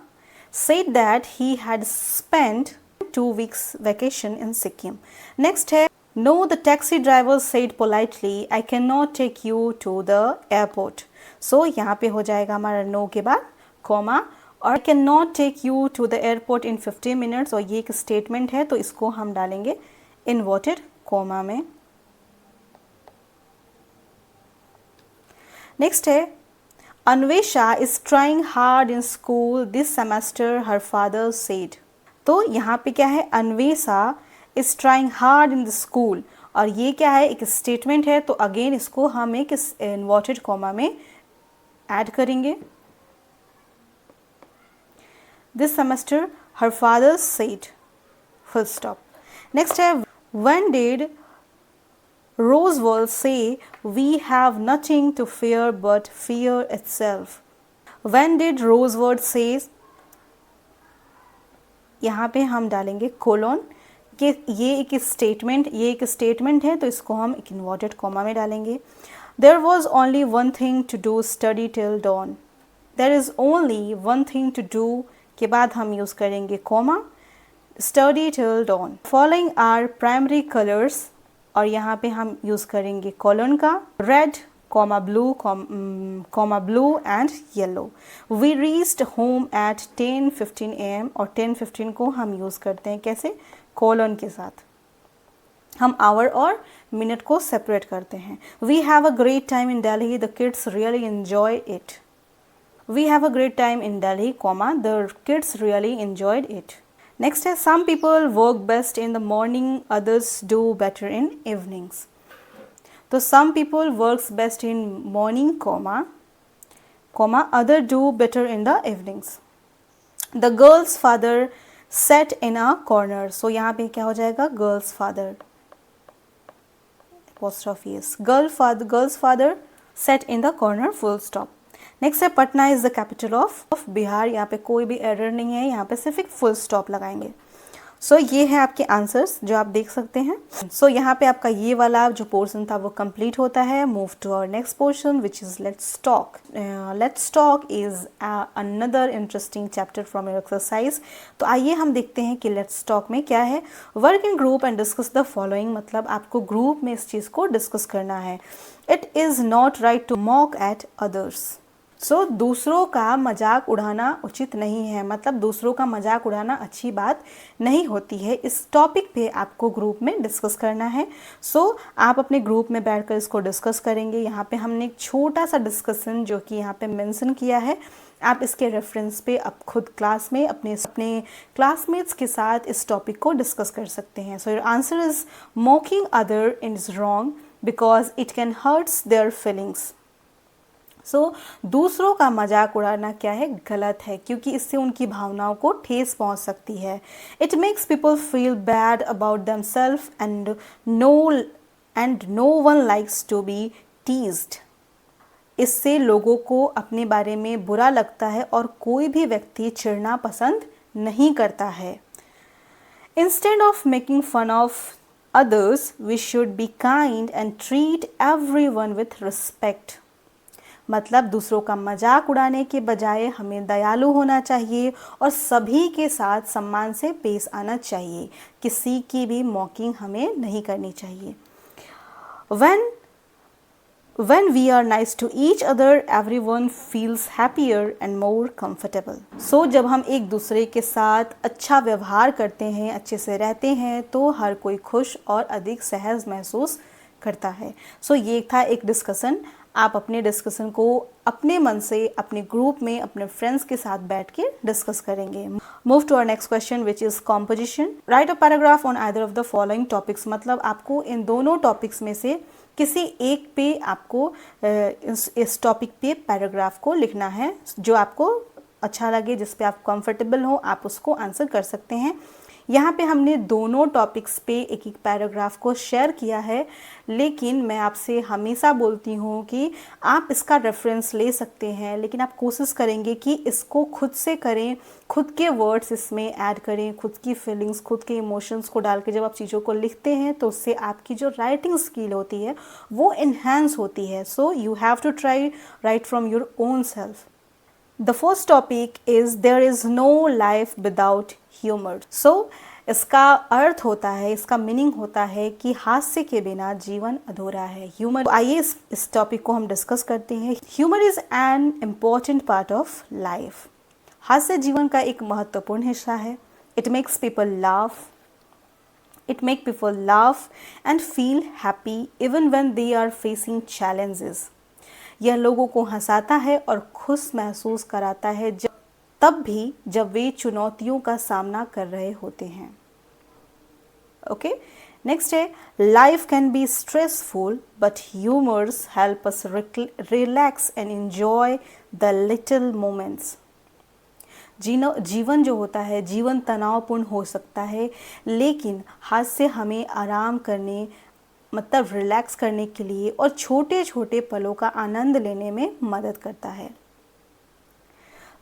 said that he had spent 2 weeks vacation in Sikkim. Next है no, the taxi driver said politely, I cannot take you to the airport. So यहाँ पे हो जाएगा हमारा no के बाद comma और I cannot take you to the airport in 50 minutes, और ये एक statement है तो इसको हम डालेंगे inverted comma में. Next है Anvesha is trying hard in school this semester, her father said. तो यहाँ पे क्या है, Anvesha is trying hard in the school, और ये क्या है, एक स्टेटमेंट है तो अगेन इसको हम एक इन्वर्टेड कॉमा में ऐड करेंगे. This semester her father said, full stop. Next है when did Roosevelt say we have nothing to fear but fear itself. When did Roosevelt say, यहाँ पे हम डालेंगे कोलोन कि ये एक स्टेटमेंट है तो इसको हम एक इन्वर्टेड कॉमा में डालेंगे. There was only one thing to do, study till dawn. There is only one thing to do के बाद हम यूज़ करेंगे comma, study till dawn. Following are primary colors, और यहाँ पे हम यूज़ करेंगे कॉलन का red, comma blue and yellow. We reached home at 10:15 AM, और 10:15 को हम यूज़ करते हैं कैसे, कॉलन के साथ. हम आवर और मिनट को सेपरेट करते हैं. We have a great time in Delhi, the kids really enjoy it. We have a great time in Delhi, comma the kids really enjoyed it. Next है some people work best in the morning, others do better in evenings. तो some people works best in morning, comma comma other do better in the evenings. The girl's father sat in a corner. So यहाँ पे क्या हो जाएगा, girl's father apostrophe s, girl's father sat in the corner, full stop. Next है Patna is the capital of Bihar. यहाँ पे कोई भी एरर नहीं है, यहाँ पे सिर्फ एक फुल स्टॉप लगाएंगे. सो ये है आपके आंसर्स जो आप देख सकते हैं. सो यहाँ पे आपका ये वाला जो पोर्शन था वो कंप्लीट होता है. Move to our next portion which is let's talk. Let's talk is another interesting chapter from your exercise. तो आइए हम देखते हैं कि लेट्स टॉक में क्या है. Work in group and discuss the following. मतलब आपको ग्रुप में इस चीज़ को डिस्कस करना है. It is not right to mock at others. So दूसरों का मजाक उड़ाना उचित नहीं है. मतलब दूसरों का मजाक उड़ाना अच्छी बात नहीं होती है. इस टॉपिक पे आपको ग्रुप में डिस्कस करना है. सो आप अपने ग्रुप में बैठकर इसको डिस्कस करेंगे. यहाँ पे हमने एक छोटा सा डिस्कशन जो कि यहाँ पे मेंशन किया है. आप इसके रेफरेंस पे आप खुद क्लास में अपने क्लासमेट्स के साथ इस टॉपिक को डिस्कस कर सकते हैं. So your answer is mocking other is wrong because it can hurts their feelings. So दूसरों का मजाक उड़ाना क्या है, गलत है, क्योंकि इससे उनकी भावनाओं को ठेस पहुंच सकती है. It makes people feel bad about themselves and no one likes to be teased. इससे लोगों को अपने बारे में बुरा लगता है और कोई भी व्यक्ति चिढ़ना पसंद नहीं करता है. Instead of making fun of others we should be kind and treat everyone with respect. मतलब दूसरों का मजाक उड़ाने के बजाय हमें दयालु होना चाहिए और सभी के साथ सम्मान से पेश आना चाहिए. किसी की भी मॉकिंग हमें नहीं करनी चाहिए. When we are nice to each other, everyone feels happier and more comfortable. So जब हम एक दूसरे के साथ अच्छा व्यवहार करते हैं, अच्छे से रहते हैं, तो हर कोई खुश और अधिक सहज महसूस करता है. सो ये था एक डिस्कशन. आप अपने डिस्कशन को अपने मन से अपने ग्रुप में अपने फ्रेंड्स के साथ बैठ के डिस्कस करेंगे. Move to our next question which is composition. Write a paragraph on either of the following topics. मतलब आपको इन दोनों टॉपिक्स में से किसी एक पे आपको इस टॉपिक पे पैराग्राफ को लिखना है. जो आपको अच्छा लगे, जिस पे आप कंफर्टेबल हो, आप उसको आंसर कर सकते हैं. यहाँ पे हमने दोनों टॉपिक्स पे एक एक पैराग्राफ को शेयर किया है, लेकिन मैं आपसे हमेशा बोलती हूँ कि आप इसका रेफरेंस ले सकते हैं, लेकिन आप कोशिश करेंगे कि इसको खुद से करें, खुद के वर्ड्स इसमें ऐड करें, खुद की फीलिंग्स, खुद के इमोशंस को डाल के जब आप चीज़ों को लिखते हैं तो उससे आपकी जो राइटिंग स्किल होती है वो इन्हेंस होती है. So you have to try write from your own self. The first topic is there is no life without humor. So इसका अर्थ होता है, इसका मीनिंग होता है कि हास्य के बिना जीवन अधूरा है. ह्यूमर. आइए इस टॉपिक को हम डिस्कस करते हैं. Humour is an important part of life. हास्य जीवन का एक महत्वपूर्ण हिस्सा है. It makes people laugh and feel happy even when they are facing challenges. यह लोगों को हंसाता है और खुश महसूस कराता है तब भी जब वे चुनौतियों का सामना कर रहे होते हैं. ओके, नेक्स्ट है life can be stressful but humours help us relax and enjoy the little moments. जीवन जो होता है, जीवन तनावपूर्ण हो सकता है, लेकिन हास्य हमें आराम करने, मतलब रिलैक्स करने के लिए और छोटे छोटे पलों का आनंद लेने में मदद करता है.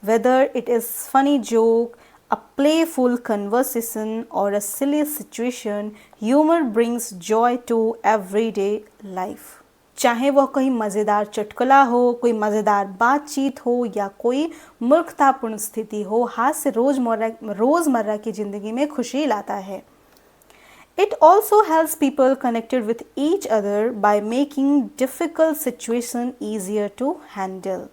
Whether it is funny joke, a playful conversation or a silly situation, humor brings joy to everyday life. चाहे वह कोई मज़ेदार चुटकुला हो, कोई मज़ेदार बातचीत हो या कोई मूर्खतापूर्ण स्थिति हो, हास्य रोज़मर्रा की ज़िंदगी में खुशी लाता है. It also helps people connected with each other by making difficult situation easier to handle.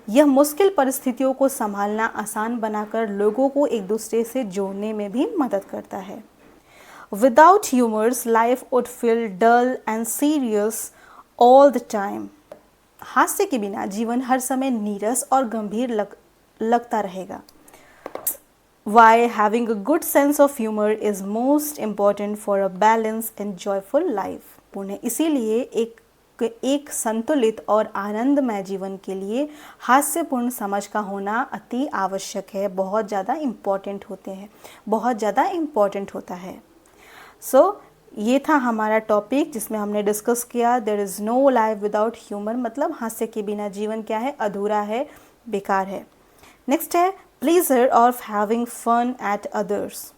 यह मुश्किल परिस्थितियों को संभालना आसान बनाकर लोगों को एक दूसरे से जोड़ने में भी मदद करता है. Without humors, life would feel dull and serious all the time. हास्य के बिना जीवन हर समय नीरस और गंभीर लगता रहेगा. Why having a good sense of humor is most important for a balanced and joyful life. पुण्य इसीलिए एक एक संतुलित और आनंदमय जीवन के लिए हास्यपूर्ण समझ का होना अति आवश्यक है, बहुत ज़्यादा इम्पॉर्टेंट होता है। सो ये था हमारा टॉपिक जिसमें हमने डिस्कस किया there is no life without humour, मतलब हास्य के बिना जीवन क्या है, अधूरा है, बेकार है। नेक्स्ट है pleasure of having fun at others,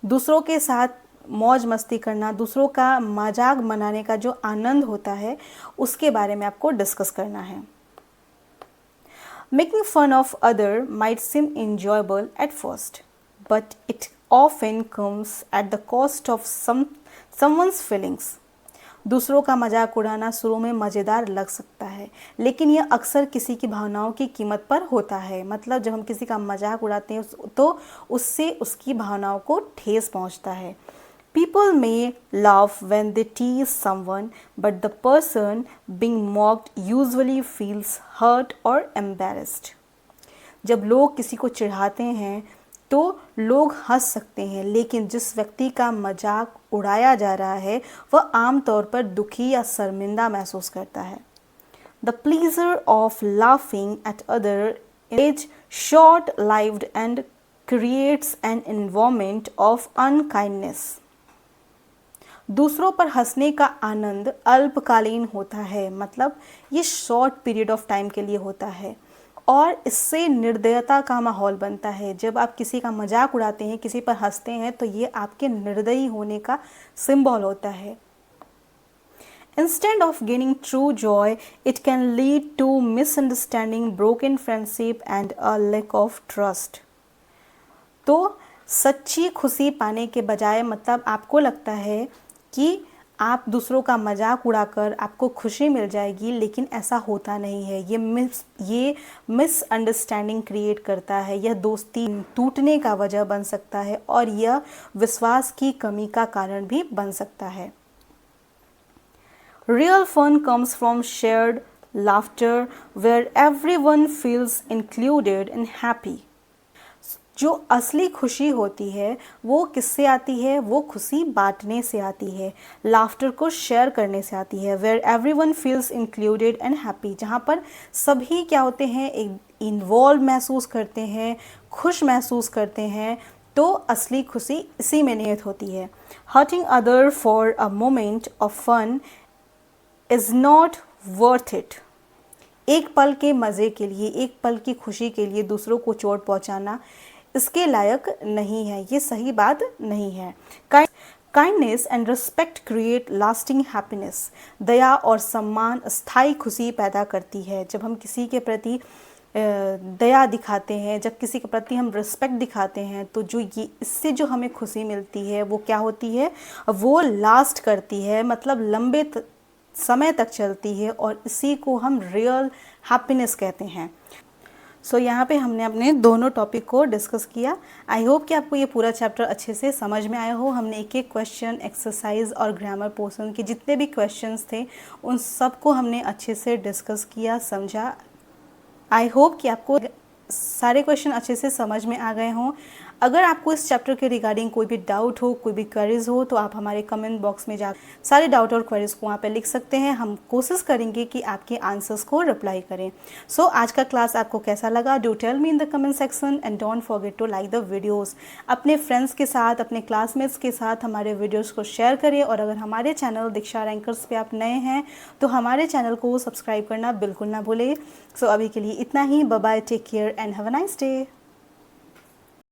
दूसरों के साथ मौज मस्ती करना, दूसरों का मजाक बनाने का जो आनंद होता है उसके बारे में आपको डिस्कस करना है। Making fun of other might seem enjoyable at first, but it often comes at the cost of someone's feelings. दूसरों का मजाक उड़ाना शुरू में मज़ेदार लग सकता है, लेकिन यह अक्सर किसी की भावनाओं की कीमत पर होता है। मतलब जब हम किसी का मजाक उड़ाते हैं तो उससे उसकी भावनाओं को ठेस पहुंचता है। People may laugh when they tease someone, but the person being mocked usually feels hurt or embarrassed. जब लोग किसी को चिढ़ाते हैं तो लोग हंस सकते हैं, लेकिन जिस व्यक्ति का मजाक उड़ाया जा रहा है वह आमतौर पर दुखी या शर्मिंदा महसूस करता है। The pleasure of laughing at others is short-lived and creates an environment of unkindness. दूसरों पर हंसने का आनंद अल्पकालीन होता है, मतलब ये शॉर्ट पीरियड ऑफ टाइम के लिए होता है और इससे निर्दयता का माहौल बनता है। जब आप किसी का मजाक उड़ाते हैं, किसी पर हंसते हैं, तो ये आपके निर्दयी होने का सिंबल होता है। Instead of gaining true joy, it can lead to misunderstanding, broken friendship and a lack of trust. तो सच्ची खुशी पाने के बजाय, मतलब आपको लगता है कि आप दूसरों का मजाक उड़ाकर आपको खुशी मिल जाएगी, लेकिन ऐसा होता नहीं है। ये मिसअंडरस्टैंडिंग क्रिएट करता है, यह दोस्ती टूटने का वजह बन सकता है और यह विश्वास की कमी का कारण भी बन सकता है। Real fun comes from shared laughter where everyone feels included and happy. जो असली खुशी होती है वो किससे आती है? वो खुशी बांटने से आती है, लाफ्टर को शेयर करने से आती है। Where everyone feels included and happy, जहाँ पर सभी क्या होते हैं, एक इन्वॉल्व महसूस करते हैं, खुश महसूस करते हैं, तो असली खुशी इसी में निहित होती है। Hurting other for a moment of fun is not worth it. एक पल के मज़े के लिए, एक पल की खुशी के लिए दूसरों को चोट पहुंचाना इसके लायक नहीं है, ये सही बात नहीं है। Kindness and respect create lasting happiness, दया और सम्मान स्थायी खुशी पैदा करती है। जब हम किसी के प्रति दया दिखाते हैं, जब किसी के प्रति हम रिस्पेक्ट दिखाते हैं, तो जो ये इससे जो हमें खुशी मिलती है वो क्या होती है, वो लास्ट करती है, मतलब लंबे समय तक चलती है और इसी को हम रियल हैप्पीनेस कहते हैं। सो यहाँ पे हमने अपने दोनों टॉपिक को डिस्कस किया। आई होप कि आपको ये पूरा चैप्टर अच्छे से समझ में आया हो। हमने एक एक क्वेश्चन, एक्सरसाइज और ग्रामर पोर्शन के जितने भी क्वेश्चंस थे उन सबको हमने अच्छे से डिस्कस किया, समझा। आई होप कि आपको सारे क्वेश्चन अच्छे से समझ में आ गए हों। अगर आपको इस चैप्टर के रिगार्डिंग कोई भी डाउट हो, कोई भी क्वेरीज हो, तो आप हमारे कमेंट बॉक्स में जा सारे डाउट और क्वेरीज को वहाँ पे लिख सकते हैं। हम कोशिश करेंगे कि आपके आंसर्स को रिप्लाई करें। सो आज का क्लास आपको कैसा लगा? Do tell me in the comment section and don't forget to like the videos. अपने फ्रेंड्स के साथ, अपने क्लासमेट्स के साथ हमारे वीडियोज़ को शेयर करें और अगर हमारे चैनल दीक्षा रैंकर्स पे आप नए हैं तो हमारे चैनल को सब्सक्राइब करना बिल्कुल ना भूलें। सो अभी के लिए इतना ही। Bye bye, take care and have a nice day.